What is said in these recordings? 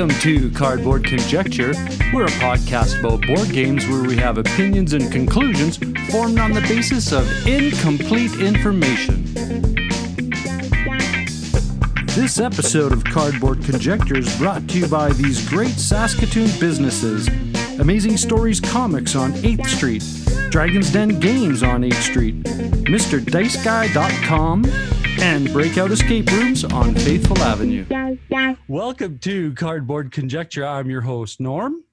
Welcome to Cardboard Conjecture. We're a podcast about board games where we have opinions and conclusions formed on the basis of incomplete information. This episode of Cardboard Conjecture is brought to you by these great Saskatoon businesses: Amazing Stories Comics on 8th Street, Dragon's Den Games on 8th Street, MrDiceGuy.com, and Breakout Escape Rooms on Faithful Avenue. Welcome to Cardboard Conjecture. I'm your host, Norm.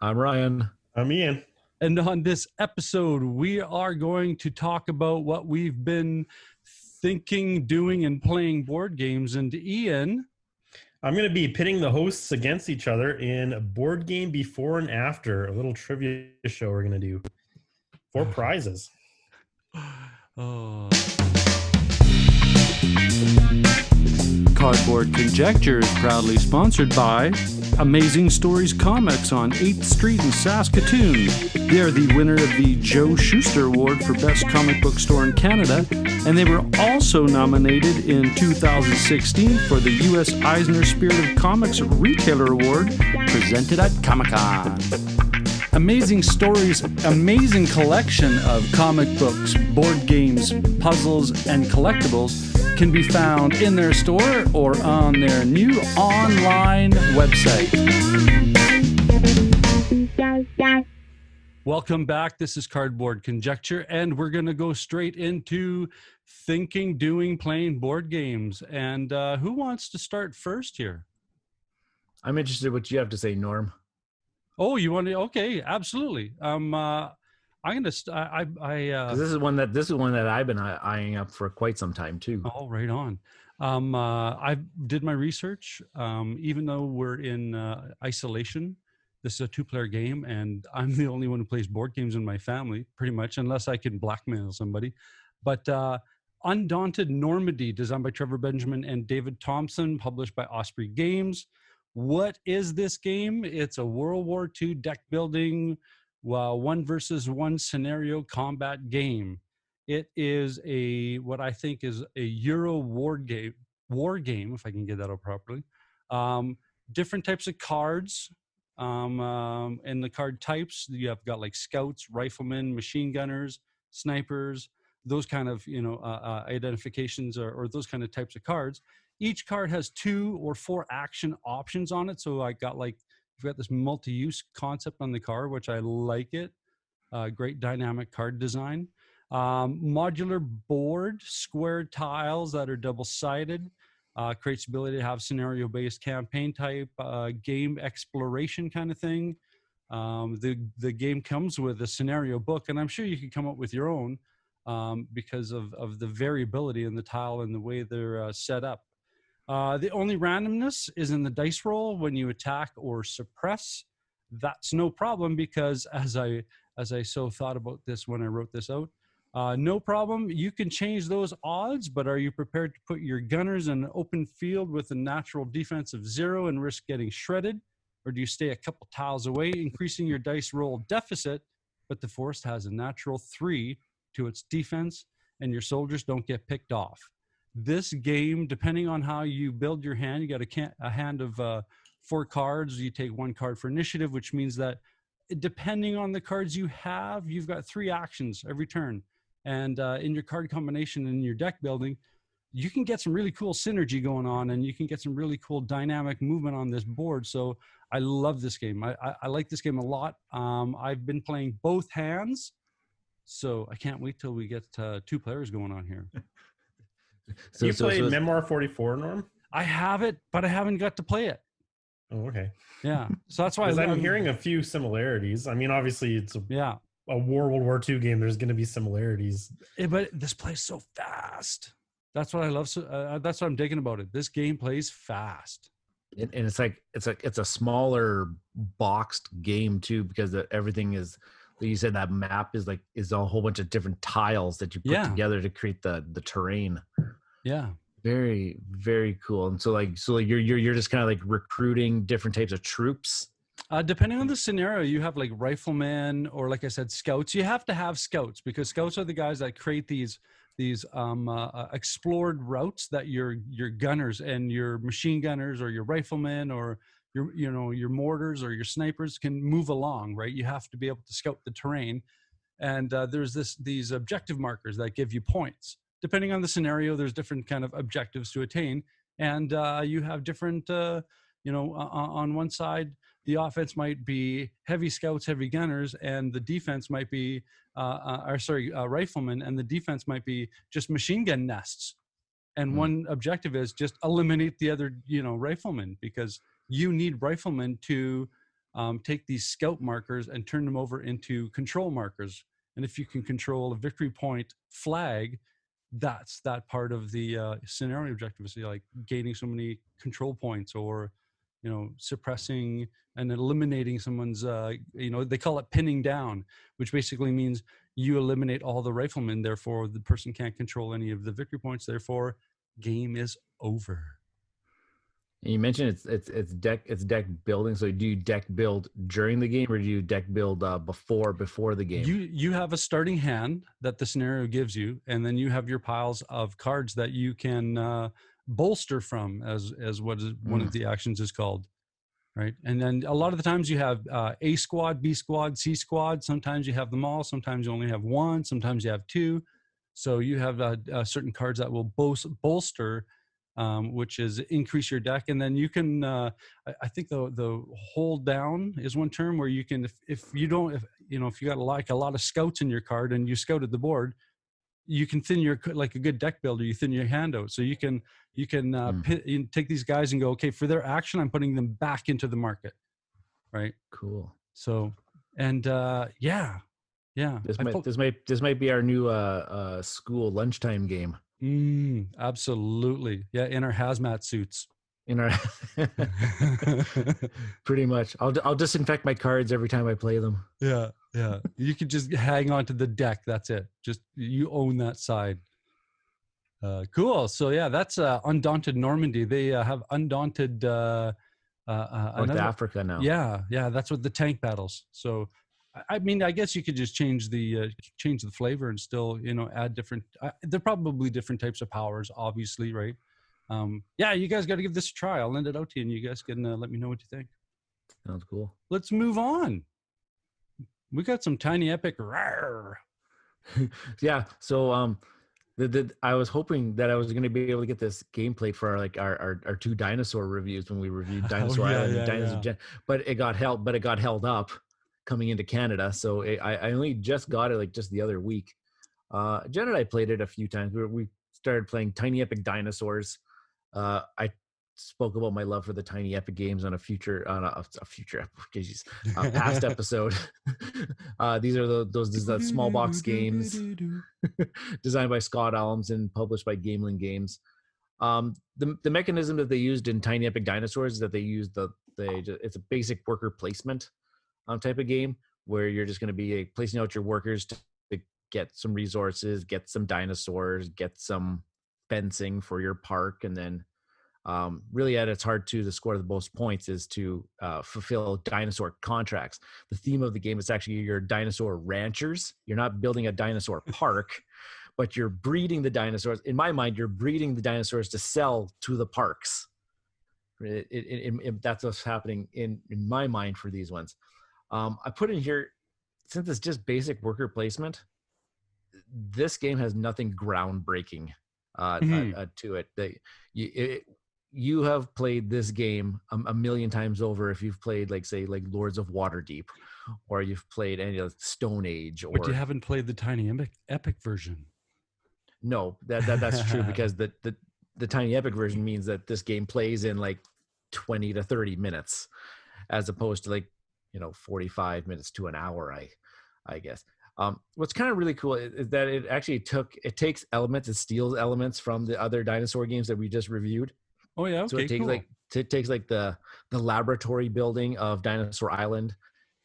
I'm Ryan. I'm Ian. And on this episode, we are going to talk about what we've been thinking, doing, and playing board games. And Ian, I'm going to be pitting the hosts against each other in a board game before and after, a little trivia show we're going to do. 4 prizes. Oh. Cardboard Conjecture is proudly sponsored by Amazing Stories Comics on 8th Street in Saskatoon. They are the winner of the Joe Shuster Award for Best Comic Book Store in Canada, and they were also nominated in 2016 for the U.S. Eisner Spirit of Comics Retailer Award presented at Comic-Con. Amazing Stories' amazing collection of comic books, board games, puzzles, and collectibles can be found in their store or on their new online website. Welcome back. This is Cardboard Conjecture, and we're going to go straight into thinking, doing, playing board games. And who wants to start first here? I'm interested in what you have to say, Norm. Oh, you want to? Okay, absolutely. I'm gonna. This is one that I've been eyeing up for quite some time too. Oh, right on. I did my research. Even though we're in isolation, this is a 2-player game, and I'm the only one who plays board games in my family, pretty much, unless I can blackmail somebody. But Undaunted Normandy, designed by Trevor Benjamin and David Thompson, published by Osprey Games. What is this game? It's a World War II deck building, 1 versus 1 scenario combat game. It is what I think is a Euro war game, if I can get that out properly. Different types of cards, and the card types. You have got like scouts, riflemen, machine gunners, snipers, those kind of identifications or those kind of types of cards. Each card has 2 or 4 action options on it. So you've got this multi-use concept on the card, which I like it. Great dynamic card design. Modular board, square tiles that are double-sided. Creates the ability to have scenario-based campaign type, game exploration kind of thing. The game comes with a scenario book, and I'm sure you can come up with your own because of the variability in the tile and the way they're set up. The only randomness is in the dice roll when you attack or suppress. That's no problem because as I so thought about this when I wrote this out, no problem. You can change those odds, but are you prepared to put your gunners in an open field with a natural defense of 0 and risk getting shredded? Or do you stay a couple tiles away, increasing your dice roll deficit, but the forest has a natural 3 to its defense and your soldiers don't get picked off? This game, depending on how you build your hand, you got a hand of 4 cards. You take 1 card for initiative, which means that depending on the cards you have, you've got 3 actions every turn. And in your card combination and in your deck building, you can get some really cool synergy going on, and you can get some really cool dynamic movement on this board. So I love this game. I like this game a lot. I've been playing both hands, so I can't wait till we get 2 players going on here. You played Memoir 44, Norm? I have it, but I haven't got to play it. Oh, okay. Yeah, so that's why I'm hearing a few simlimilarities. I mean, obviously, it's a World War II game. There's going to be similarities. But this plays so fast. That's what I love. That's what I'm digging about it. This game plays fast. And it's a smaller boxed game too, because everything is. You said that map is a whole bunch of different tiles that you put together to create the terrain. Yeah. Very, very cool. And so you're just kind of like recruiting different types of troops. Depending on the scenario, you have like riflemen or, like I said, scouts. You have to have scouts because scouts are the guys that create these explored routes that your gunners and your machine gunners or your riflemen or your mortars or your snipers can move along, right? You have to be able to scout the terrain, and there's these objective markers that give you points. Depending on the scenario, there's different kind of objectives to attain, and you have different. On one side, the offense might be heavy scouts, heavy gunners, and the defense might be, riflemen, and the defense might be just machine gun nests. And one objective is just eliminate the other, riflemen, because you need riflemen to take these scout markers and turn them over into control markers. And if you can control a victory point flag, that's that part of the scenario objective, is like gaining so many control points, or suppressing and eliminating someone's, they call it pinning down, which basically means you eliminate all the riflemen. Therefore, the person can't control any of the victory points. Therefore, game is over. And you mentioned it's deck building. So do you deck build during the game, or do you deck build before the game? You have a starting hand that the scenario gives you, and then you have your piles of cards that you can bolster from, as what is one of the actions is called, right? And then a lot of the times you have A squad, B squad, C squad. Sometimes you have them all. Sometimes you only have one. Sometimes you have two. So you have certain cards that will bolster, which is increase your deck. And then you can, I think the hold down is one term where you can, if you got like a lot of scouts in your card and you scouted the board, you can thin your, like a good deck builder, you thin your hand out. So you can take these guys and go, okay, for their action, I'm putting them back into the market. Right. Cool. So, and yeah. This might be our new school lunchtime game. Absolutely. Yeah. In our hazmat suits. In our pretty much. I'll disinfect my cards every time I play them. Yeah. You could just hang on to the deck. That's it. Just you own that side. Cool. So yeah, that's Undaunted Normandy. They have Undaunted North Africa now. Yeah. That's what the tank battles. So I mean, I guess you could just change the flavor and still, add different. They're probably different types of powers, obviously, right? Yeah, you guys got to give this a try. I'll lend it out to you, and you guys can let me know what you think. Sounds cool. Let's move on. We got some Tiny Epic. Yeah. So I was hoping that I was going to be able to get this gameplay for our two dinosaur reviews when we reviewed Dinosaur Island and Dinosaur Gen, but it got held up coming into Canada. So I only just got it like just the other week. Jen and I played it a few times. We started playing Tiny Epic Dinosaurs. I spoke about my love for the Tiny Epic games on a past episode. These are those small box games designed by Scott Alms and published by Gamelin Games. The mechanism that they used in Tiny Epic Dinosaurs is that they used it's a basic worker placement type of game where you're just going to be placing out your workers to get some resources, get some dinosaurs, get some fencing for your park, and then really at its heart too, the score the most points is to fulfill dinosaur contracts. The theme of the game is actually your dinosaur ranchers. You're not building a dinosaur park, but you're breeding the dinosaurs. In my mind, you're breeding the dinosaurs to sell to the parks. That's what's happening in my mind for these ones. I put in here, since it's just basic worker placement, this game has nothing groundbreaking to it. You have played this game a million times over if you've played like Lords of Waterdeep, or you've played any of Stone Age, but you haven't played the Tiny Epic version. No, that's true, because the Tiny Epic version means that this game plays in like 20 to 30 minutes as opposed to 45 minutes to an hour, I guess. What's kind of really cool is that it takes elements, it steals elements from the other dinosaur games that we just reviewed. Oh yeah, okay, so it takes cool. It takes the laboratory building of Dinosaur Island,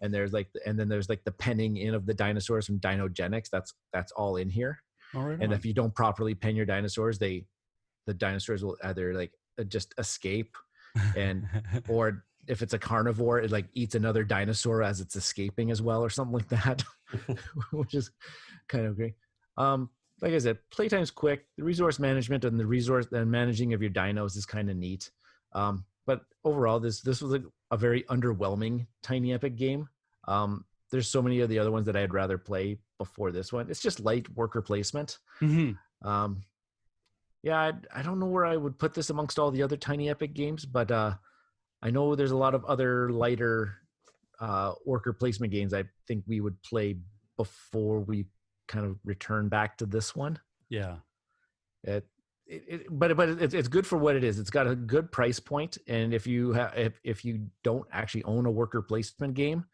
and there's the penning in of the dinosaurs from Dinogenics. That's all in here. All right. And if you don't properly pen your dinosaurs, the dinosaurs will either just escape, or if it's a carnivore, it eats another dinosaur as it's escaping as well, or something like that, which is kind of great. Like I said, playtime's quick. The resource management and the managing of your dinos is kind of neat. But overall, this was a very underwhelming Tiny Epic game. There's so many of the other ones that I'd rather play before this one. It's just light worker placement. Yeah, I don't know where I would put this amongst all the other Tiny Epic games, but I know there's a lot of other lighter worker placement games I think we would play before we kind of return back to this one. Yeah. But it's good for what it is. It's got a good price point, and if you don't actually own a worker placement game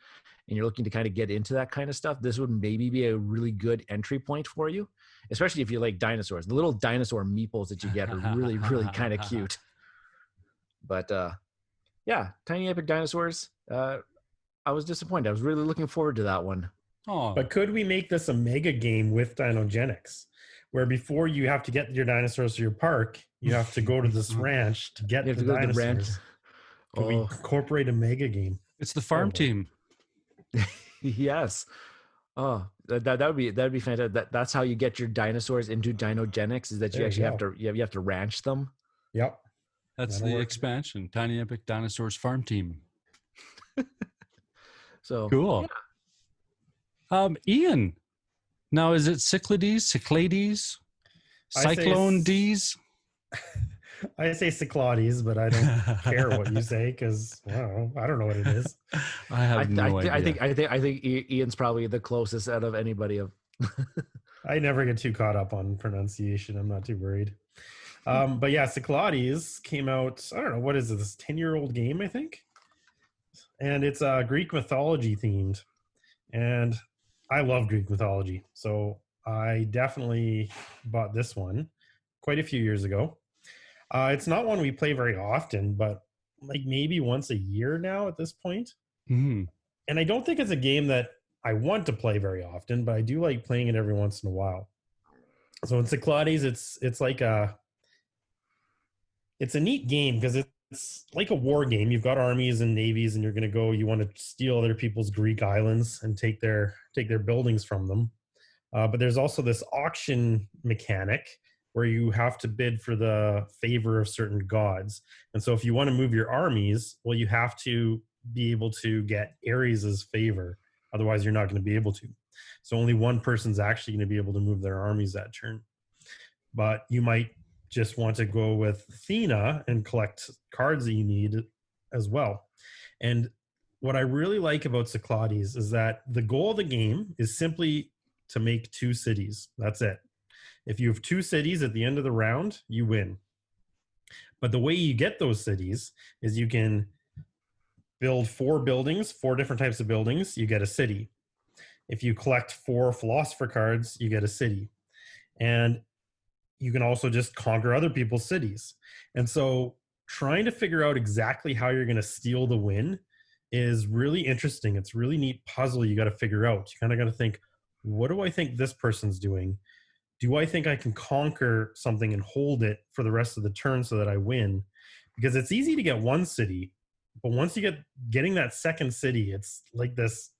and you're looking to kind of get into that kind of stuff, this would maybe be a really good entry point for you, especially if you like dinosaurs. The little dinosaur meeples that you get are really, really kind of cute. But yeah, Tiny Epic Dinosaurs. I was disappointed. I was really looking forward to that one. Oh, but could we make this a mega game with Dinogenics, where before you have to get your dinosaurs to your park, you have to go to this ranch to get the dinosaurs? Could we incorporate a mega game? It's the farm team. Yes. Oh, that'd be fantastic. That's how you get your dinosaurs into Dinogenics, is that you actually have to ranch them. Yep. That's the expansion. Tiny Epic Dinosaurs farm team. So cool. Yeah. Ian, now is it Cyclades, Cyclades? I say Cyclades, but I don't care what you say because I don't know what it is. I have no idea. I think Ian's probably the closest out of anybody. I never get too caught up on pronunciation. I'm not too worried. But yeah, Cyclades came out. I don't know, what is it? This 10-year-old game, I think, and it's Greek mythology themed, and I love Greek mythology, so I definitely bought this one quite a few years ago. It's not one we play very often, but like maybe once a year now at this point. Mm-hmm. And I don't think it's a game that I want to play very often, but I do like playing it every once in a while. So in Cyclades, it's like it's a neat game because it's like a war game. You've got armies and navies, and you want to steal other people's Greek islands and take their buildings from them. But there's also this auction mechanic where you have to bid for the favor of certain gods. And so if you want to move your armies, well, you have to be able to get Ares's favor. Otherwise, you're not going to be able to. So only one person's actually going to be able to move their armies that turn. But you might just want to go with Athena and collect cards that you need as well. And what I really like about Cyclades is that the goal of the game is simply to make 2 cities. That's it. If you have 2 cities at the end of the round, you win. But the way you get those cities is you can build 4 buildings, 4 different types of buildings, you get a city. If you collect 4 philosopher cards, you get a city. And you can also just conquer other people's cities. And so trying to figure out exactly how you're going to steal the win is really interesting. It's a really neat puzzle you got to figure out. You kind of got to think, what do I think this person's doing? Do I think I can conquer something and hold it for the rest of the turn so that I win? Because it's easy to get 1 city, but once you getting that second city, it's like this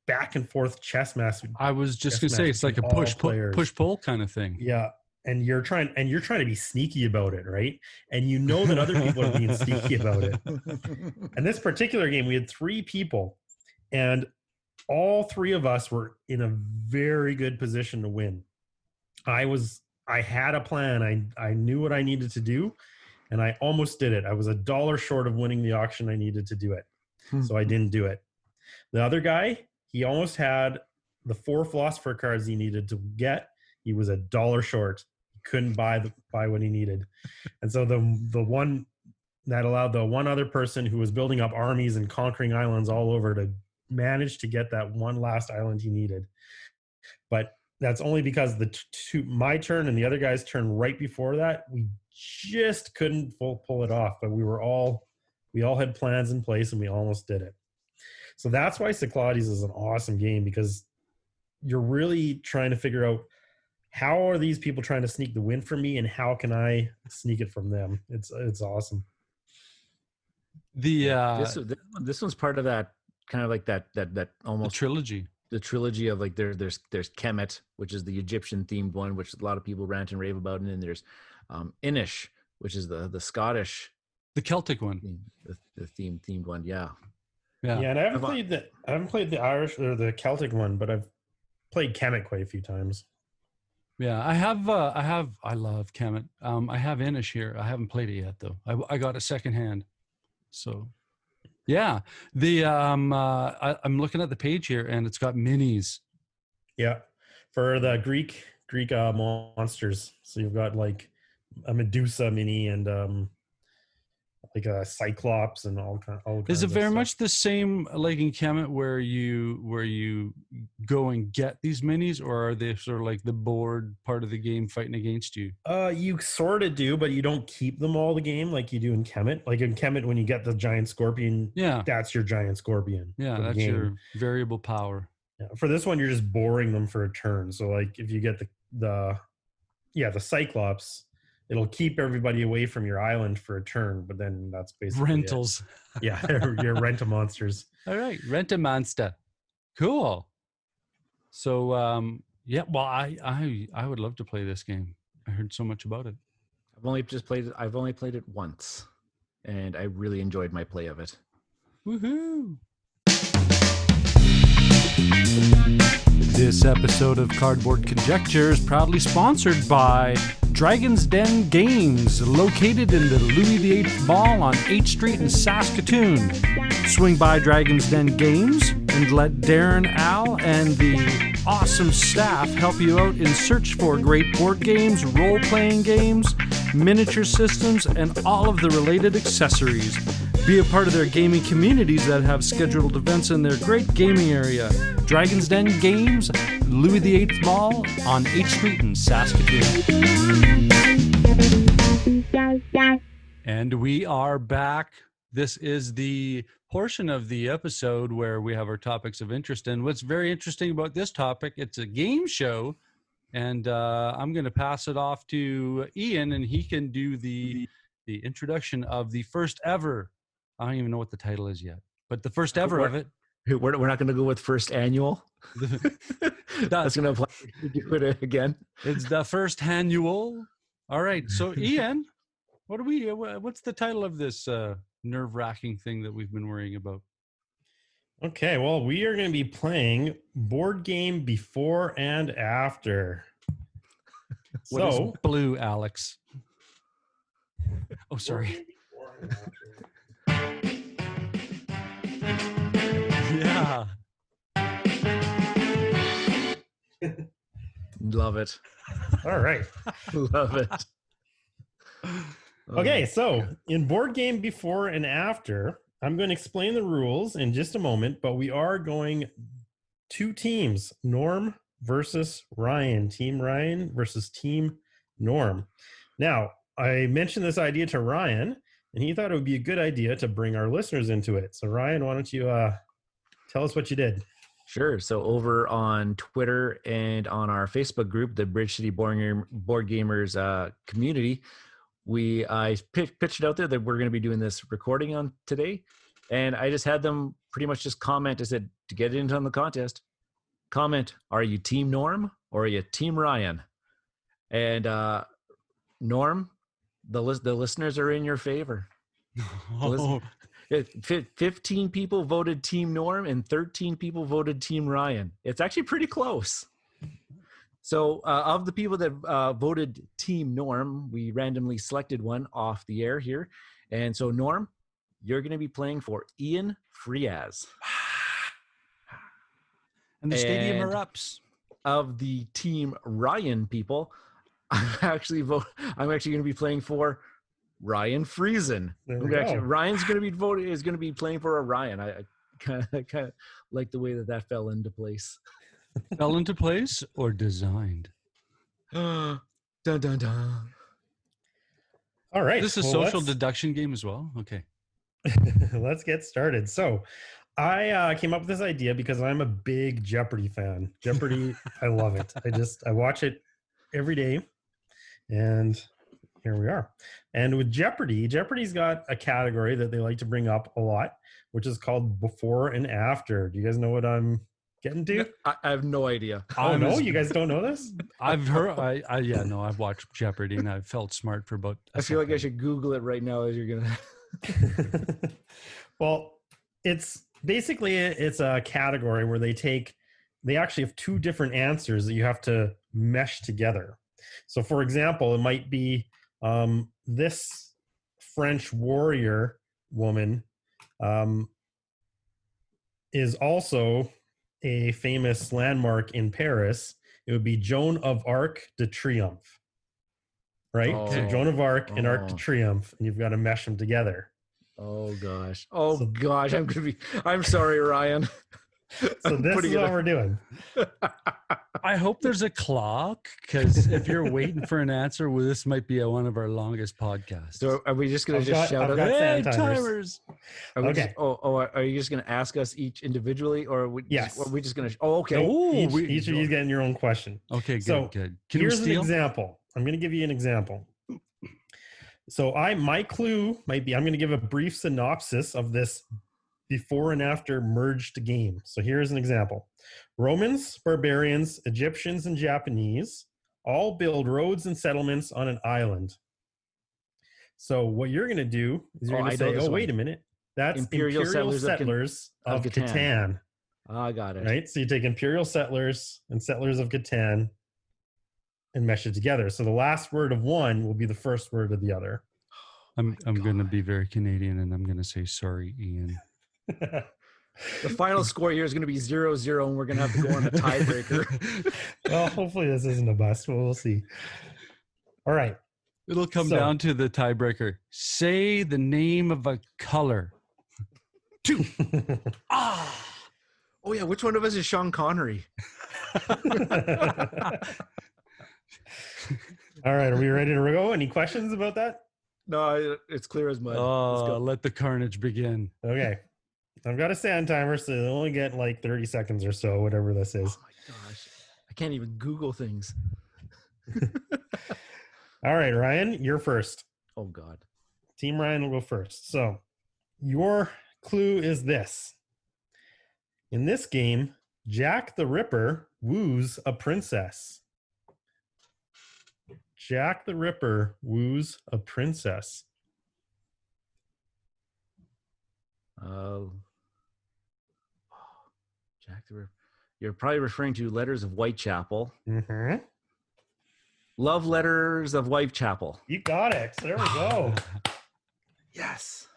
back and forth chess match. I was just gonna say it's like a push pull kind of thing. Yeah, and you're trying to be sneaky about it, right? And you know that other people are being sneaky about it. And this particular game, we had 3 people, and all 3 of us were in a very good position to win. I had a plan. I knew what I needed to do, and I almost did it. I was $1 short of winning the auction I needed to do it. So I didn't do it. The other guy, he almost had the 4 philosopher cards he needed to get. He was $1 short. He couldn't buy what he needed. And so the one that allowed the one other person who was building up armies and conquering islands all over to manage to get that one last island he needed. But that's only because my turn and the other guy's turn right before that, we just couldn't pull it off. But we all had plans in place and we almost did it. So that's why Cyclades is an awesome game, because you're really trying to figure out, how are these people trying to sneak the win from me, and how can I sneak it from them? It's awesome. This one's part of that kind of like that almost trilogy. The trilogy of like there's Kemet, which is the Egyptian themed one, which a lot of people rant and rave about, and then there's Inish, which is the Scottish The Celtic one. The themed one, yeah. Yeah, and I haven't played the Irish or the Celtic one, but I've played Kemet quite a few times. Yeah, I love Kemet. I have Inish here. I haven't played it yet though. I got it secondhand. So yeah. I'm looking at the page here and it's got minis. Yeah. For the Greek monsters. So you've got like a Medusa mini and like a Cyclops and all kinds Is it of very stuff. much the same like in Kemet where you go and get these minis, or are they sort of like the board part of the game fighting against you? You sort of do, but you don't keep them all the game like you do in Kemet. Like in Kemet, when you get the giant scorpion, that's your giant scorpion. Yeah, that's your variable power. Yeah. For this one, you're just boring them for a turn. So like if you get the Cyclops, it'll keep everybody away from your island for a turn, but then that's basically rentals. Yeah, your rent-a-monsters. All right, rent-a-monster. Cool. So yeah, well, I would love to play this game. I heard so much about it. I've only played it once, and I really enjoyed my play of it. Woohoo! This episode of Cardboard Conjecture is proudly sponsored by Dragon's Den Games, located in the Louis VIII Mall on 8th Street in Saskatoon. Swing by Dragon's Den Games and let Darren, Al, and the awesome staff help you out in search for great board games, role-playing games, miniature systems, and all of the related accessories. Be a part of their gaming communities that have scheduled events in their great gaming area. Dragon's Den Games, Louis VIII Mall on 8th Street in Saskatoon. And we are back. This is the portion of the episode where we have our topics of interest. And what's very interesting about this topic, it's a game show. And I'm going to pass it off to Ian, and he can do the introduction of the first ever. I don't even know what the title is yet, but the first ever of it. We're not going to go with first annual. That's going to apply to do it again. It's the first annual. All right. So Ian, what's the title of this nerve-wracking thing that we've been worrying about? Okay. Well, we are going to be playing board game before and after. What is blue, Alex? Oh, sorry. Yeah. Love it. All right. Love it. Okay, so in board game before and after, I'm going to explain the rules in just a moment, but we are going two teams, Norm versus Ryan, Team Ryan versus Team Norm. Now, I mentioned this idea to Ryan, and he thought it would be a good idea to bring our listeners into it. So Ryan, why don't you tell us what you did? Sure. So over on Twitter and on our Facebook group, the Bridge City Board Gamers community, I pitched it out there that we're going to be doing this recording on today. And I just had them pretty much just comment. I said, to get into the contest, comment, are you Team Norm or are you Team Ryan? And Norm, the listeners are in your favor. Oh. 15 people voted Team Norm and 13 people voted Team Ryan. It's actually pretty close. So of the people that voted Team Norm, we randomly selected one off the air here. And so Norm, you're going to be playing for Ian Frias. And the stadium erupts. Of the Team Ryan people, I'm actually going to be playing for Ryan Friesen. Ryan's going to be playing for a Ryan. I kind of like the way that fell into place. Fell into place or designed? Dun, dun, dun. All right. This is a social deduction game as well. Okay. Let's get started. So I came up with this idea because I'm a big Jeopardy fan. Jeopardy, I love it. I watch it every day. And here we are. And with Jeopardy's got a category that they like to bring up a lot, which is called before and after. Do you guys know what I'm getting to? I have no idea. Oh, no? You guys don't know this? I've heard. I've watched Jeopardy and I've felt smart for about. I feel like I should Google it right now as you're gonna. Well, it's basically it's a category where they actually have two different answers that you have to mesh together. So, for example, it might be this French warrior woman is also a famous landmark in Paris. It would be Joan of Arc de Triomphe, right? Oh, So Joan of Arc and Arc de Triomphe, and you've got to mesh them together. Oh gosh. I'm sorry, Ryan. So this is what we're doing. I hope there's a clock, because if you're waiting for an answer, well, this might be one of our longest podcasts. So are we just going to shout out, hey, timers? Okay. Are you just going to ask us each individually, or are we just going to? Oh, okay. So each of you getting your own question. Okay, good, so good. Here's an example. I'm going to give you an example. So my clue might be, I'm going to give a brief synopsis of this before and after merged game. So here's an example. Romans, barbarians, Egyptians, and Japanese all build roads and settlements on an island. So what you're going to do is you're going to say, wait a minute. That's Imperial Settlers of Catan. Oh, I got it. Right? So you take Imperial Settlers and Settlers of Catan and mesh it together. So the last word of one will be the first word of the other. I'm going to be very Canadian, and I'm going to say sorry, Ian. The final score here is going to be 0-0, and we're going to have to go on a tiebreaker. Well, hopefully this isn't a bust, but we'll see. All right. It'll come down to the tiebreaker. Say the name of a color. 2. Oh, yeah. Which one of us is Sean Connery? All right. Are we ready to go? Any questions about that? No, it's clear as mud. Oh, let the carnage begin. Okay. I've got a sound timer, so they only get like 30 seconds or so, whatever this is. Oh my gosh. I can't even Google things. All right, Ryan, you're first. Oh, God. Team Ryan will go first. So your clue is this. In this game, Jack the Ripper woos a princess. Jack the Ripper woos a princess. Jack the Ripper. You're probably referring to Letters of Whitechapel. Mm-hmm. Love Letters of Whitechapel. You got it. There we go. Yes.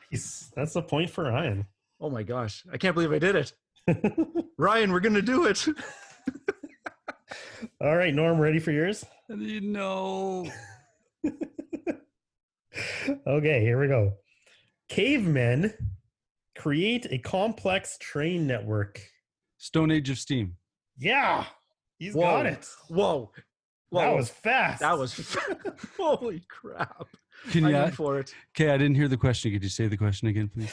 That's a point for Ryan. Oh my gosh. I can't believe I did it. Ryan, we're going to do it. All right, Norm, ready for yours? No. Okay, here we go. Cavemen create a complex train network. Stone Age of Steam. Yeah, he's got it. Whoa. That was fast. Holy crap. Can you add for it? Okay, I didn't hear the question. Could you say the question again, please?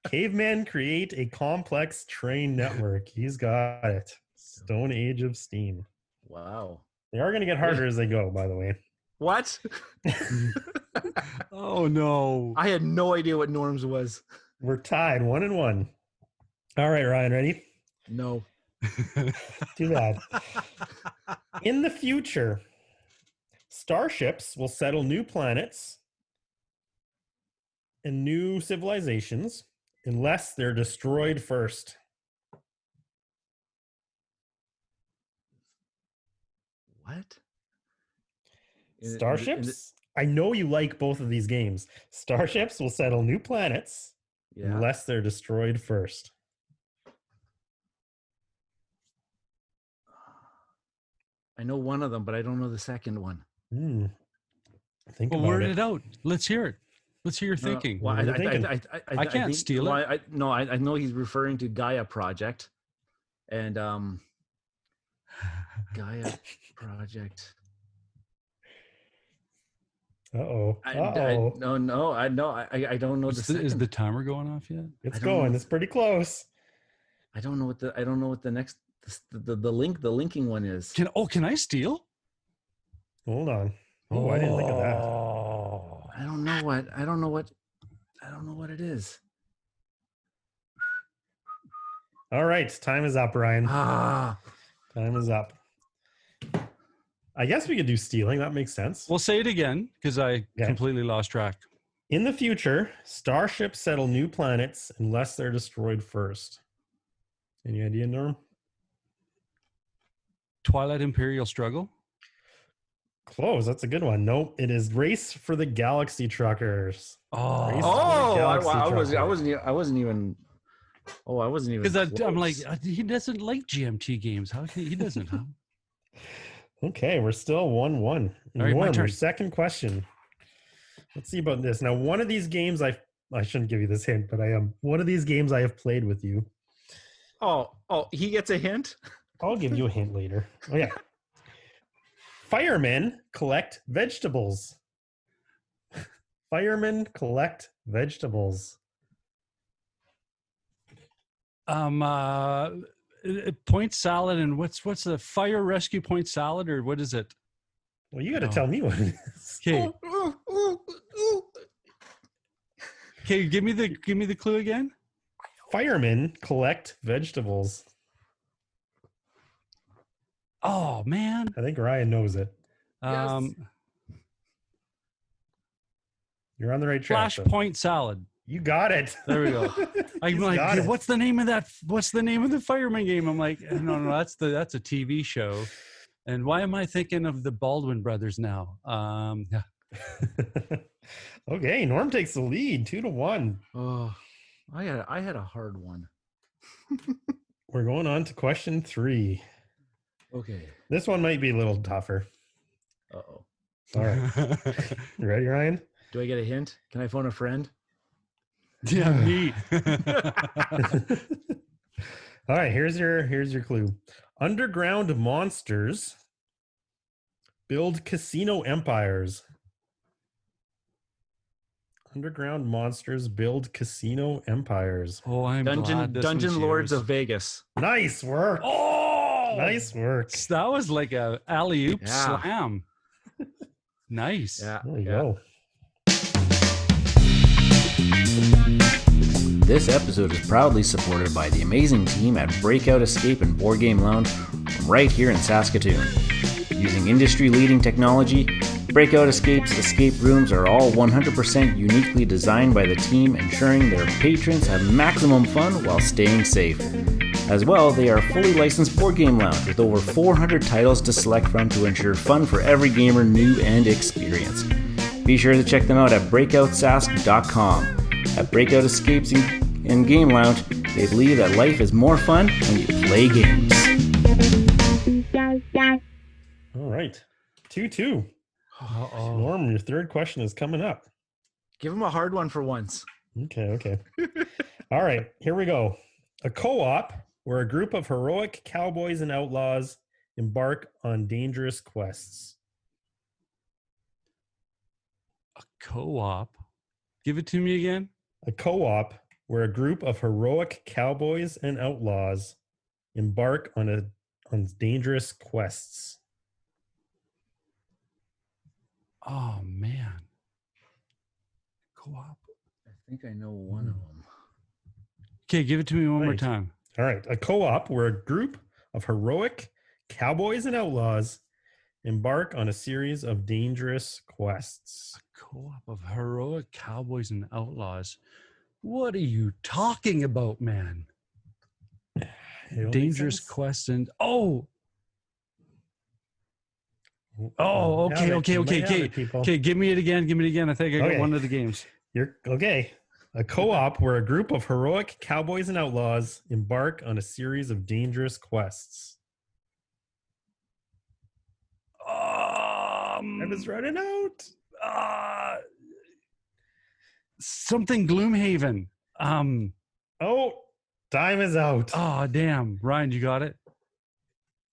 Cavemen create a complex train network. He's got it. Stone Age of Steam. Wow. They are going to get harder as they go, by the way. What? Oh, no. I had no idea what Norm's was. We're tied 1-1. All right, Ryan, ready? No. Too bad. In the future, starships will settle new planets and new civilizations unless they're destroyed first. What? Starships? I know you like both of these games. Starships will settle new planets unless they're destroyed first. I know one of them, but I don't know the second one. Word it out. Let's hear it. Let's hear your thinking. Well, I can't steal it. I know he's referring to Gaia Project. And Gaia Project. Uh-oh. I don't know. I don't know. Is the timer going off yet? It's going. It's pretty close. I don't know what the next the linking one is. Can I steal? Hold on. Oh, I didn't think of that. I don't know what it is. All right, time is up, Ryan. Time is up. I guess we could do stealing. That makes sense. We'll say it again because I completely lost track. In the future, starships settle new planets unless they're destroyed first. Any idea, Norm? Twilight Imperial Struggle. Close. That's a good one. Nope. It is Race for the Galaxy Truckers. Oh, Race for the Galaxy I Truckers. wasn't even. Oh, I wasn't even. Because I'm like, he doesn't like GMT games. How can he doesn't? Huh? Okay, we're still 1-1. All right, my Norm, turn. your second question. Let's see about this. Now, one of these games I shouldn't give you this hint, but one of these games I have played with you. Oh, he gets a hint? I'll give you a hint later. Oh yeah. Firemen collect vegetables. Firemen collect vegetables. Point salad and what's the fire rescue point salad or what is it? Well, you got to tell me what it is. Okay. Okay, give me the clue again. Firemen collect vegetables. Oh man, I think Ryan knows it. Yes. You're on the right track. Flashpoint salad. You got it. There we go. I'm like, hey, what's the name of that? What's the name of the fireman game? I'm like, no, that's a TV show. And why am I thinking of the Baldwin brothers now? Yeah. Okay, Norm takes the lead, 2-1. Oh, I had a hard one. We're going on to question 3. Okay. This one might be a little tougher. Uh-oh. All right. You ready, Ryan? Do I get a hint? Can I phone a friend? Yeah, me. All right, here's your clue. Underground monsters build casino empires. Underground monsters build casino empires. Oh, I'm glad this Dungeon one's Lords yours. of Vegas. Nice work. Oh, nice work. That was like a alley-oop Yeah. slam. Nice. Yeah. There you go. This episode is proudly supported by the amazing team at Breakout Escape and Board Game Lounge from right here in Saskatoon. Using industry-leading technology, Breakout Escape's escape rooms are all 100% uniquely designed by the team, ensuring their patrons have maximum fun while staying safe. As well, they are a fully licensed board game lounge with over 400 titles to select from to ensure fun for every gamer, new and experienced. Be sure to check them out at breakoutsask.com. At Breakout Escapes and Game Lounge, they believe that life is more fun when you play games. All right. 2-2. Uh-oh. Norm, your third question is coming up. Give him a hard one for once. Okay. All right, here we go. A co-op where a group of heroic cowboys and outlaws embark on dangerous quests. A co-op. Give it to me again. A co-op where a group of heroic cowboys and outlaws embark on dangerous quests. Oh man. Co-op. I think I know one of them. Okay, give it to me one more Right. time. All right, a co-op where a group of heroic cowboys and outlaws embark on a series of dangerous quests. Co-op of heroic cowboys and outlaws. What are you talking about, man? It'll make Dangerous sense. quest and oh, You okay, might okay, have okay, it, okay. people. Okay, give me it again. Give me it again. I think I got Okay. one of the games. You're okay. A co-op where a group of heroic cowboys and outlaws embark on a series of dangerous quests. I was running out. Something Gloomhaven. Oh, time is out. Oh, damn. Ryan, you got it?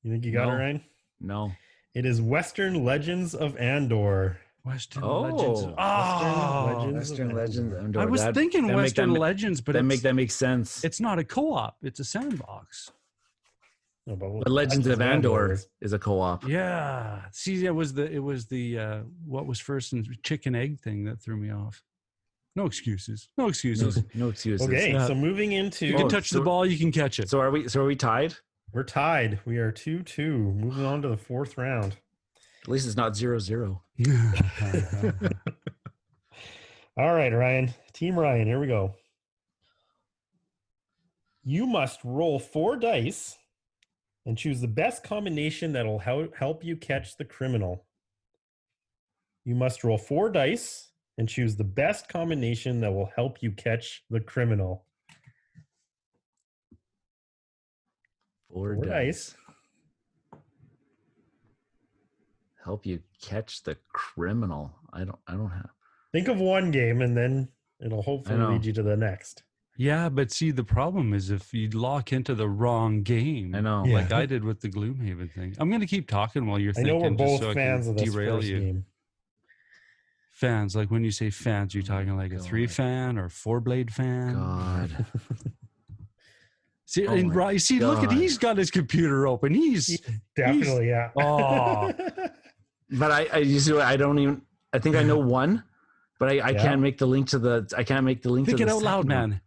You think you got No. it, Ryan? No. It is Western Legends of Andor. Western Oh. Legends. Oh, Western Legends. Andor. I was thinking Western Legends, but that it's, makes sense. it's not a co-op. It's a sandbox. No, But Legends of Andor is a co-op. Yeah. See, it was the what was first and chicken egg thing that threw me off. No excuses. No excuses. No excuses. Okay, Yeah. so moving into You can Oh, touch the so- ball, you can catch it. So are we tied? we're tied. We are 2-2. Moving on to the fourth round. At least it's not 0-0. All right, Ryan. Team Ryan, here we go. You must roll 4 dice and choose the best combination that'll help you catch the criminal. You must roll 4 dice and choose the best combination that will help you catch the criminal. 4 dice. Help you catch the criminal. I don't have. Think of one game and then it'll hopefully lead you to the next. Yeah, but see, the problem is if you lock into the wrong game, I know, like I did with the Gloomhaven thing. I'm going to keep talking while you're thinking. I know we're both so fans of this derail first game. Fans, like when you say fans, you're talking like a 3-fan or 4-blade fan. God. See, look at he's got his computer open. Definitely, yeah. Oh, but I you see, I don't even. I think I know one, but I can't make the link to the. I can't make the link. Think to it the out loud, man.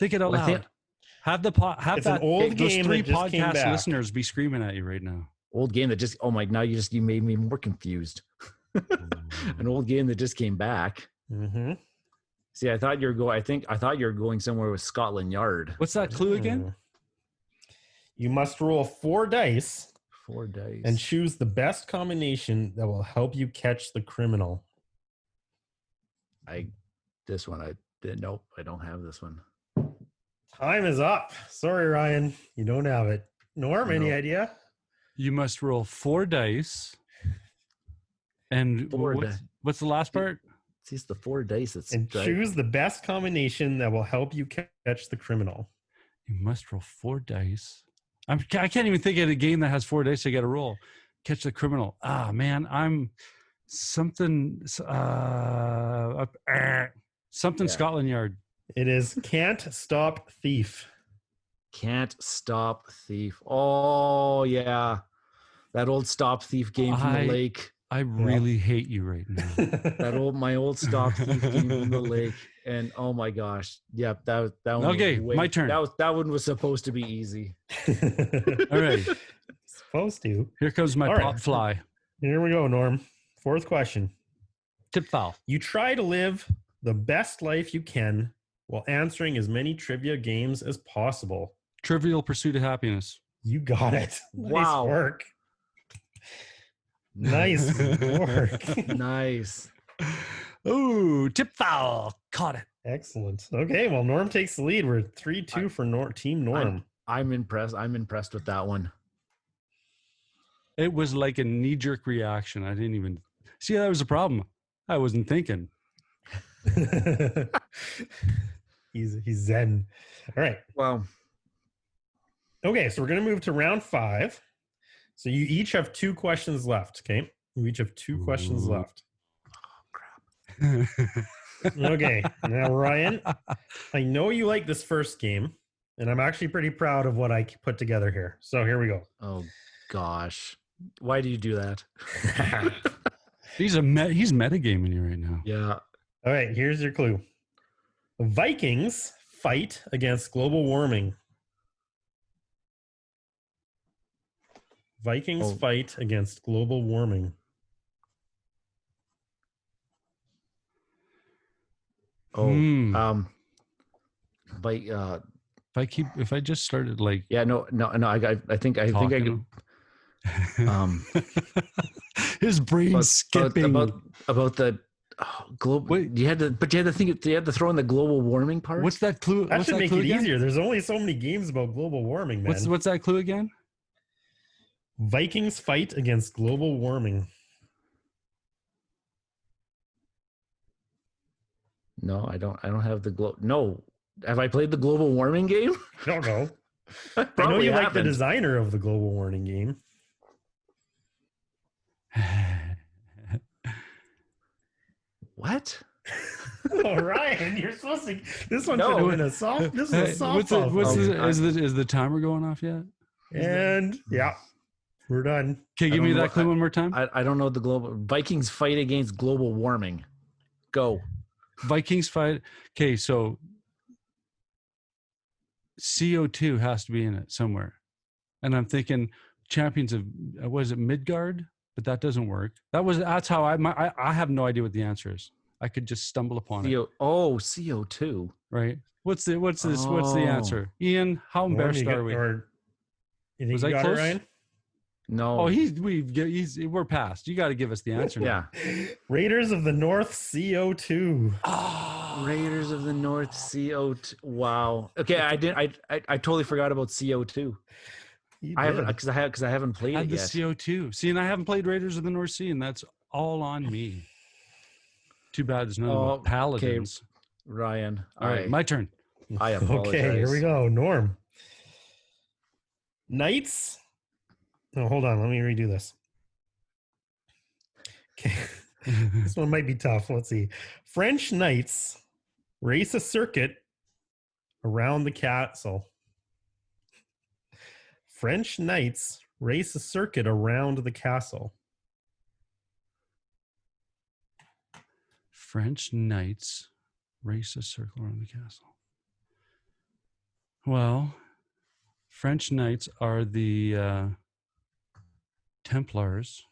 Think it out loud. Have it's that an old those game 3 that just came podcast back. listeners be screaming at you right now. Old game that just. Oh my! Now you made me more confused. An old game that just came back. Mm-hmm. See, I thought you were going somewhere with Scotland Yard. What's that clue again? You must roll 4 dice. 4 dice. And choose the best combination that will help you catch the criminal. Nope, I don't have this one. Time is up. Sorry, Ryan. You don't have it. Norm, any idea? You must roll 4 dice. And what's the last part? It's the 4 dice. Choose the best combination that will help you catch the criminal. You must roll 4 dice. I can't even think of a game that has 4 dice. I got to roll. Catch the criminal. Ah, man, I'm something. Scotland Yard. It is Can't Stop Thief. Can't Stop Thief. Oh yeah, that old Stop Thief game from the lake. I really hate you right now. My old Stop Thief game from the lake, and oh my gosh, yeah, that one. Okay, my turn. That one was supposed to be easy. All right, supposed to. Here comes my pop fly. Here we go, Norm. 4th question. Tip foul. You try to live the best life you can while answering as many trivia games as possible. Trivial Pursuit of Happiness. You got it. Wow. Nice work. Nice work. Nice. Ooh, tip foul. Caught it. Excellent. Okay, well, Norm takes the lead. We're 3-2 for Team Norm. I'm impressed. I'm impressed with that one. It was like a knee-jerk reaction. I didn't even see that was a problem. I wasn't thinking. He's zen. All right. Wow. Okay, so we're going to move to round 5. So you each have 2 questions left, okay? You each have 2 questions left. Oh, crap. Okay, now, Ryan, I know you like this first game, and I'm actually pretty proud of what I put together here. So here we go. Oh, gosh. Why do you do that? He's metagaming you right now. Yeah. All right, here's your clue. The Vikings fight against global warming. Vikings fight against global warming. If I just started like I think I could. His brain's skipping about the global. Wait, you had to throw in the global warming part. What's that clue? That should make it easier. There's only so many games about global warming, man. What's that clue again? Vikings fight against global warming. No, I don't have the No, have I played the global warming game? I don't know. I know you like the designer of the global warming game. What? Oh, Ryan, you're supposed to. This one should have been a soft. This is a softball. Is the timer going off yet? And yeah, we're done. Okay, give me that clue one more time. I don't know the global Vikings fight against global warming. Go. Vikings fight. Okay, so CO2 has to be in it somewhere, and I'm thinking champions of was it Midgard, but that doesn't work. That's how I have no idea what the answer is. I could just stumble upon it. CO2. Right. What's the answer? Ian, how embarrassed are we? You think Was you I got close? it, Ryan? No. Oh, we're past. You got to give us the answer now. Yeah. Raiders of the North CO2. Raiders of the North CO2. Wow. Okay, I totally forgot about CO2. I haven't because I haven't played it the yet. CO2. See, and I haven't played Raiders of the North Sea, and that's all on me. Too bad there's no paladins. Okay. Ryan. All right, my turn. I apologize. Okay, here we go. Norm. Knights. Oh, hold on. Let me redo this. Okay. This one might be tough. Let's see. French knights race a circuit around the castle. French knights race a circuit around the castle. French knights race a circle around the castle. Well, French knights are the Templars.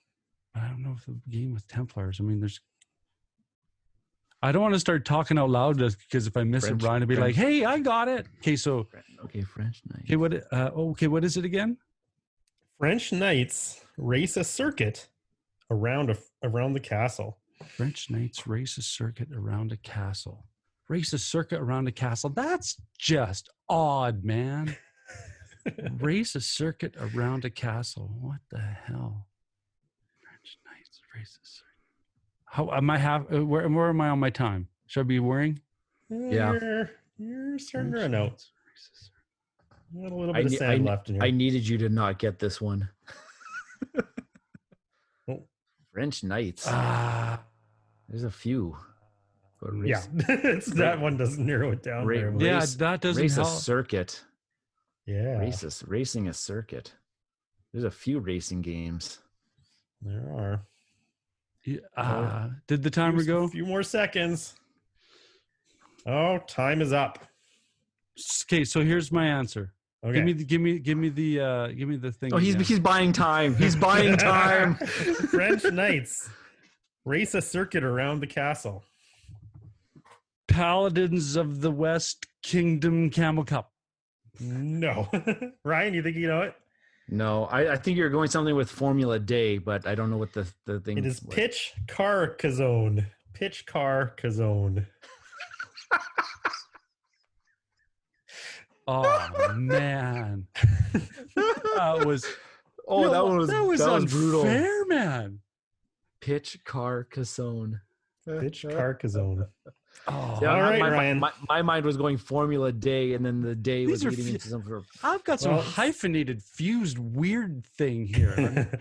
I don't know if the game with Templars. I mean, I don't want to start talking out loud because if I miss it, Ryan will be like, "Hey, I got it." Okay, so French knights. Okay, what is it again? French knights race a circuit around the castle. French knights race a circuit around a castle. Race a circuit around a castle. That's just odd, man. Race a circuit around a castle. What the hell? French knights race a circuit. How am I where am I on my time? Should I be worrying? Yeah. You're starting to run out. You got a little bit of sand left in here. I needed you to not get this one. French knights. There's a few. Yeah, that one doesn't narrow it down. That doesn't race help. A circuit. Yeah, racing a circuit. There's a few racing games. There are. Did the timer go? A few more seconds. Oh, time is up. Okay, so here's my answer. Okay. Give me the thing. Oh, he's buying time. He's buying time. French knights race a circuit around the castle. Paladins of the West Kingdom Camel Cup. No. Ryan, you think you know it? No, I think you're going something with Formula Day, but I don't know what the thing is. It is Pitch Carcassonne. Pitch Carcassonne. Oh man. That was brutal. Unfair, man. Pitch Carcassonne. Pitch Carcassonne. Oh, yeah, all right, Ryan. My mind was going Formula Day, and then the day was leading into some sort of. I've got some hyphenated, fused, weird thing here.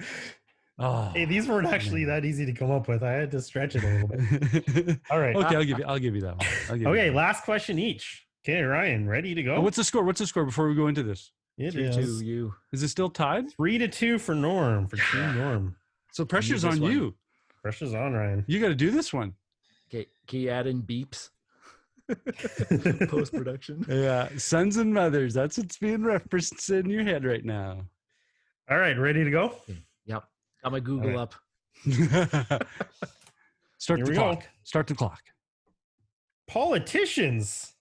Hey, these weren't actually that easy to come up with. I had to stretch it a little bit. All right. Okay, I'll give you that one. Okay, last question each. Okay, Ryan, ready to go? Oh, what's the score? Before we go into this? It 3-2 is. you. Is it still tied? 3-2 for Norm. For Team Norm. So pressure's on you. Pressure's on, Ryan. You got to do this one. Okay, can you add in beeps? Post-production. Yeah, sons and mothers. That's what's being referenced in your head right now. All right, ready to go? Yep. Got my Google up. Start the clock. Start the clock. Politicians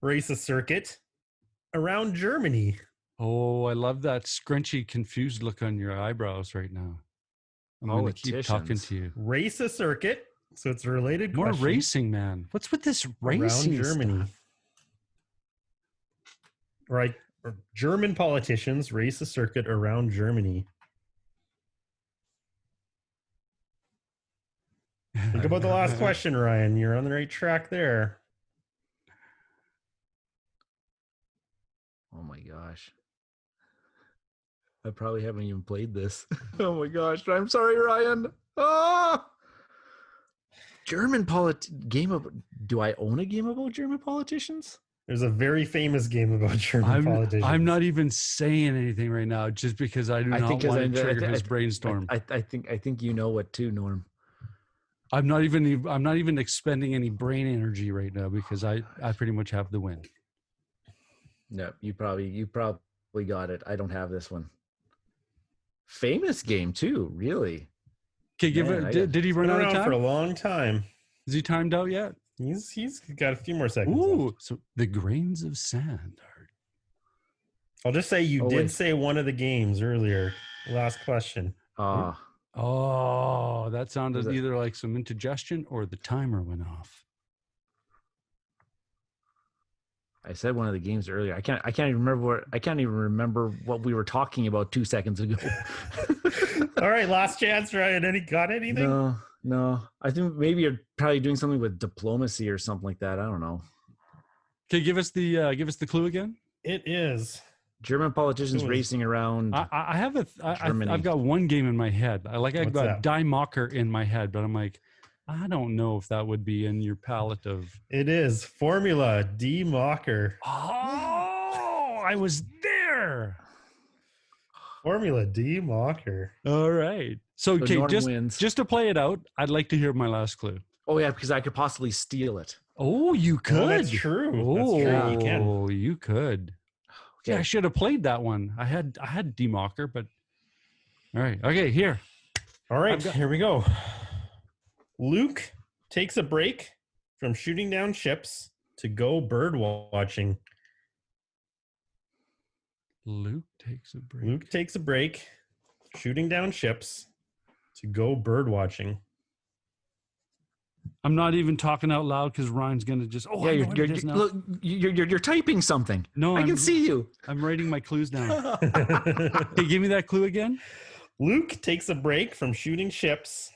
race a circuit around Germany. Oh, I love that scrunchy, confused look on your eyebrows right now. I'm going to keep talking to you. Race a circuit. So it's a related More question. racing, man. What's with this racing around Germany? stuff? Right. German politicians race a circuit around Germany. Think about the last question, Ryan. You're on the right track there. Oh my gosh. I probably haven't even played this. Oh my gosh. I'm sorry, Ryan. Oh! Do I own a game about German politicians? There's a very famous game about German politicians. I'm not even saying anything right now just because I do not want to trigger his brainstorm. I think you know what too, Norm. I'm not even expending any brain energy right now because I pretty much have the win. No, you probably got it. I don't have this one. Famous game too, really. Okay, did he run out of time? For a long time. Is he timed out yet? He's got a few more seconds. Ooh, Left. so the grains of sand are. I'll just say you did say one of the games earlier. Last question. Oh, that sounded either like some indigestion or the timer went off. I said one of the games earlier. I can't even remember what we were talking about 2 seconds ago. All right, last chance, Ryan. Got anything? No. I think maybe you're probably doing something with diplomacy or something like that. I don't know. Okay, give us the clue again. It is German politicians racing around. I've got one game in my head. I've got Die Macher in my head, but I'm like, I don't know if that would be in your palette of. It is Formula D Macher. Oh, I was there. Formula D Macher. All right. So okay, just to play it out, I'd like to hear my last clue. Oh yeah, because I could possibly steal it. Oh, you could. Oh, that's true. Oh, that's true. You can. Oh, you could. Okay. Yeah, I should have played that one. I had D Macher, but all right. Okay, here. All right, here we go. Luke takes a break from shooting down ships to go bird watching. Luke takes a break. Luke takes a break, shooting down ships to go bird watching. I'm not even talking out loud because Ryan's gonna just. Oh, yeah, you're typing something. No, I can see you. I'm writing my clues down. Hey, give me that clue again. Luke takes a break from shooting ships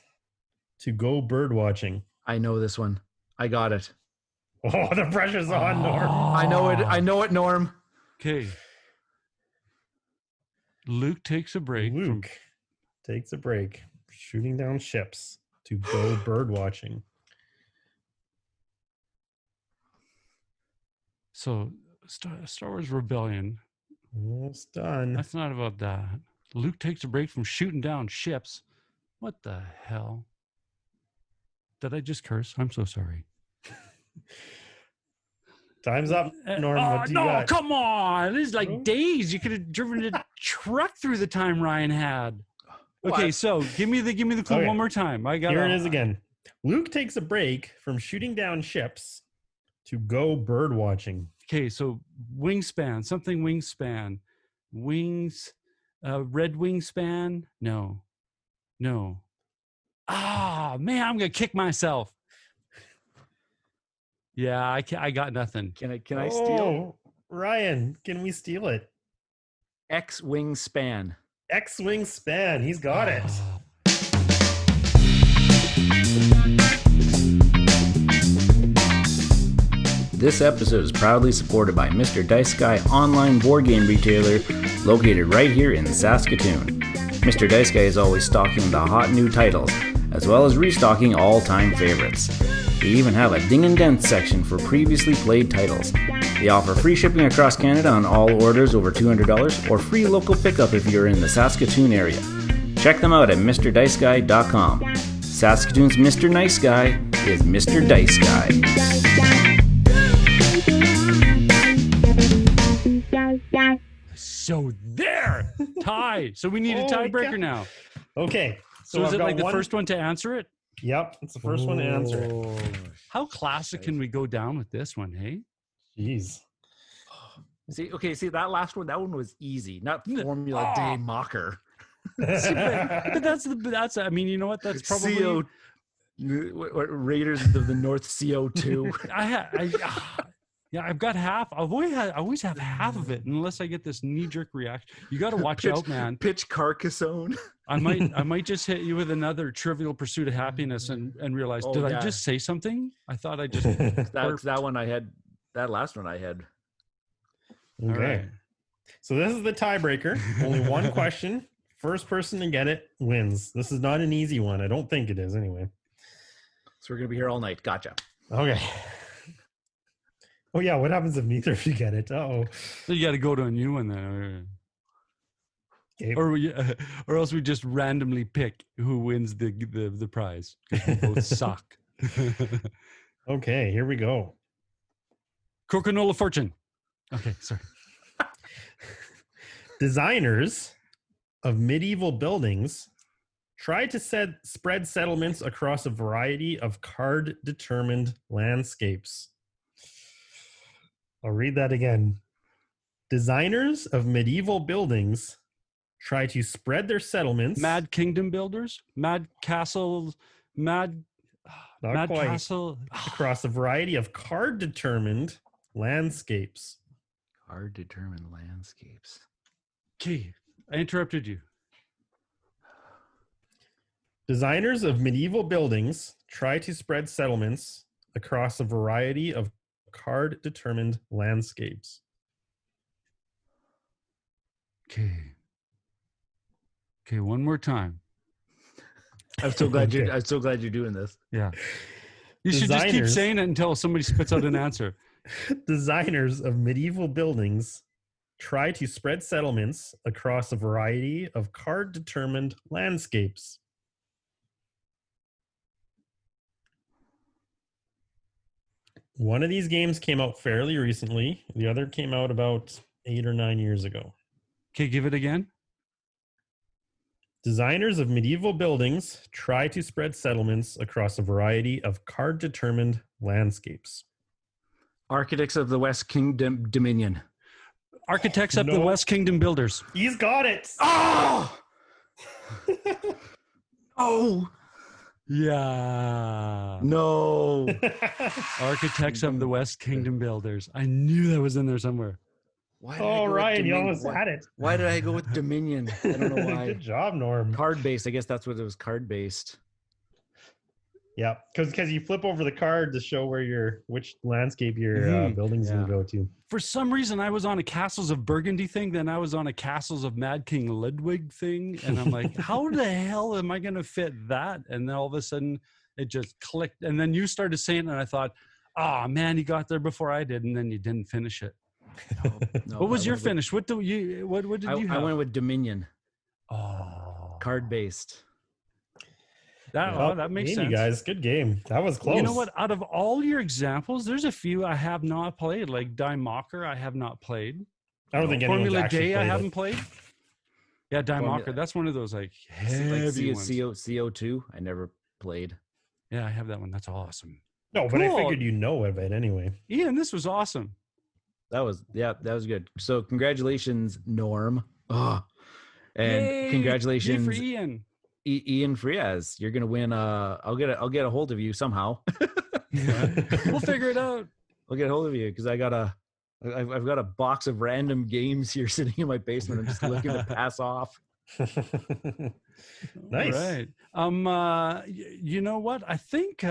to go bird watching. I know this one. I got it. Oh, the pressure's on, Norm. I know it, Norm. Okay. Luke takes a break. Takes a break, shooting down ships to go bird watching. So, Star Wars Rebellion. Almost done. That's not about that. Luke takes a break from shooting down ships. What the hell? Did I just curse? I'm so sorry. Time's up, Norm. What do you got? Come on. This is like days. You could have driven a truck through the time Ryan had. Okay, what? So give me the clue one more time. Here it is again. Luke takes a break from shooting down ships to go bird watching. Okay, so wingspan, something wingspan. Wings, red wingspan? No. Ah, man, I'm going to kick myself. Yeah, I got nothing. Can I steal? Ryan, can we steal it? X-wing span. X-wing span. He's got it. This episode is proudly supported by Mr. Dice Guy online board game retailer located right here in Saskatoon. Mr. Dice Guy is always stocking the hot new titles, as well as restocking all-time favorites. They even have a ding and dent section for previously played titles. They offer free shipping across Canada on all orders over $200 or free local pickup if you're in the Saskatoon area. Check them out at MrDiceGuy.com. Saskatoon's Mr. Nice Guy is Mr. Dice Guy. So there, tie. So we need a tiebreaker now. Okay. So is it like the first one to answer it? Yep, it's the first one to answer it. How classic can we go down with this one, hey? Jeez. See that last one. That one was easy. Not Formula D Macher. but that's. I mean, you know what? That's probably Raiders of the North CO2. Yeah, I've got half. I always have half of it, unless I get this knee-jerk reaction. You got to watch out, man. Pitch Carcassonne. I might just hit you with another Trivial Pursuit of Happiness and realize, I just say something? I thought I just that one I had. That last one I had. Okay. Right. So this is the tiebreaker. Only one question. First person to get it wins. This is not an easy one. I don't think it is anyway. So we're gonna be here all night. Gotcha. Okay. Oh yeah, what happens if neither of you get it? Uh-oh. So you got to go to a new one then. Okay. Or else we just randomly pick who wins the prize. We both suck. Okay, here we go. Croconola Fortune. Okay, sorry. Designers of medieval buildings Try to spread settlements across a variety of card-determined landscapes. I'll read that again. Designers of medieval buildings try to spread their settlements. Mad Kingdom builders? Mad Castles? Mad Castle? Across a variety of card-determined landscapes. Card-determined landscapes. Okay, I interrupted you. Designers of medieval buildings try to spread settlements across a variety of card-determined landscapes. Okay, one more time. I'm so glad you're doing this. Yeah. You should just keep saying it until somebody spits out an answer. Designers of medieval buildings try to spread settlements across a variety of card-determined landscapes. One of these games came out fairly recently. The other came out about 8 or 9 years ago. Okay, give it again. Designers of medieval buildings try to spread settlements across a variety of card-determined landscapes. Architects of the West Kingdom Dominion. Architects of the West Kingdom builders. He's got it. Oh! Oh! Yeah. No. Architects of the West Kingdom builders. I knew that was in there somewhere. Oh, Ryan, you almost had it. Why did I go with Dominion? I don't know why. Good job, Norm. Card-based. I guess that's what it was, card-based. Yeah, because you flip over the card to show which landscape your building's going to go to. For some reason, I was on a Castles of Burgundy thing, then I was on a Castles of Mad King Ludwig thing, and I'm like, how the hell am I going to fit that? And then all of a sudden, it just clicked, and then you started saying it, and I thought, oh, man, you got there before I did, and then you didn't finish it. No, what was your finish? What did you have? I went with Dominion. Oh, card-based. That makes sense. You guys, good game. That was close. You know what? Out of all your examples, there's a few I have not played. Like Die Mocker, I have not played. I don't think anyone's Formula actually Day, played I haven't played. Yeah, Die Mocker. That's one of those like heavy ones. CO2, I never played. Yeah, I have that one. That's awesome. No, but I figured you know of it anyway. Ian, this was awesome. That was good. So congratulations, Norm. Oh, and Yay! congratulations, for Ian. Ian Frias. You're gonna win. I'll get a hold of you somehow. We'll figure it out. I'll get a hold of you because I've got a box of random games here sitting in my basement. I'm just looking to pass off. Nice. All right. You know what? I think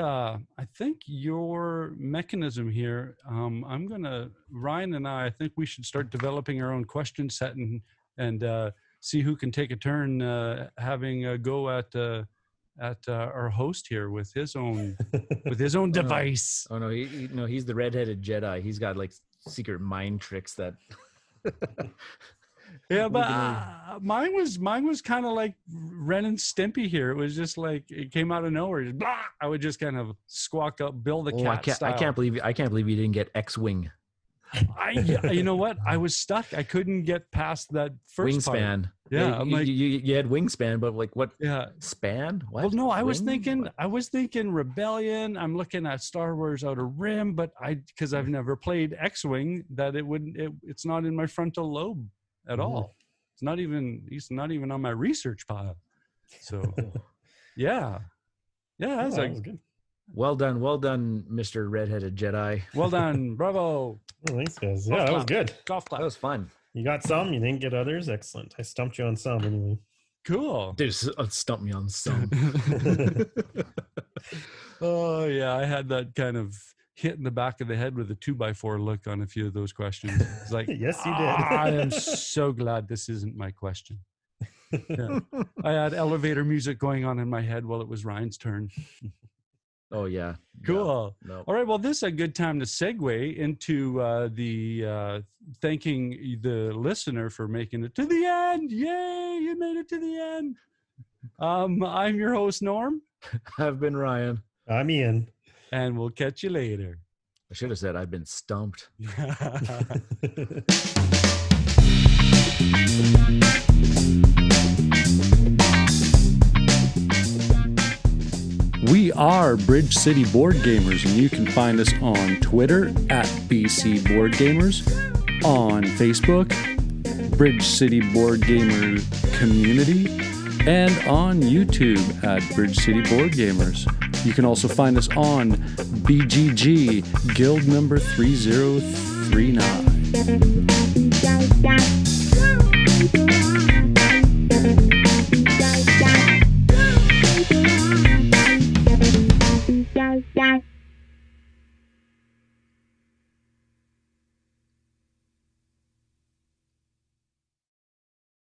your mechanism here. Ryan and I think we should start developing our own question set and see who can take a turn having a go at our host here with his own device. Oh no, he's the redheaded Jedi. He's got like secret mind tricks that. Yeah, but mine was kind of like Ren and Stimpy here. It was just like it came out of nowhere. Just, blah! I would just kind of squawk up, Bill the cat style. I can't believe you didn't get X-wing. You know what? I was stuck. I couldn't get past that first wingspan. Part. Yeah, I'm like you had wingspan, but like what? Yeah, span. What? Well, no, I was thinking Rebellion. I'm looking at Star Wars Outer Rim, but because I've never played X-wing, that it's not in my frontal lobe at all. It's not even on my research pile. So, yeah, that was good. Well done, Mr. Redheaded Jedi. Well done, bravo. Oh, thanks, guys. Yeah, that was good. Golf clap. That was fun. You got some, you didn't get others. Excellent. I stumped you on some anyway. Cool. Dude, stump me on some. Oh yeah, I had that kind of hit in the back of the head with a 2x4 look on a few of those questions. It's like, yes, you did. I am so glad this isn't my question. Yeah. I had elevator music going on in my head while it was Ryan's turn. Oh yeah. Cool. No. All right. Well, this is a good time to segue into the thanking the listener for making it to the end. Yay! You made it to the end. I'm your host, Norm. I've been Ryan. I'm Ian. And we'll catch you later. I should have said I've been stumped. We are Bridge City Board Gamers, and you can find us on Twitter at BC Board Gamers, on Facebook, Bridge City Board Gamer Community, and on YouTube at Bridge City Board Gamers. You can also find us on BGG Guild number 3039.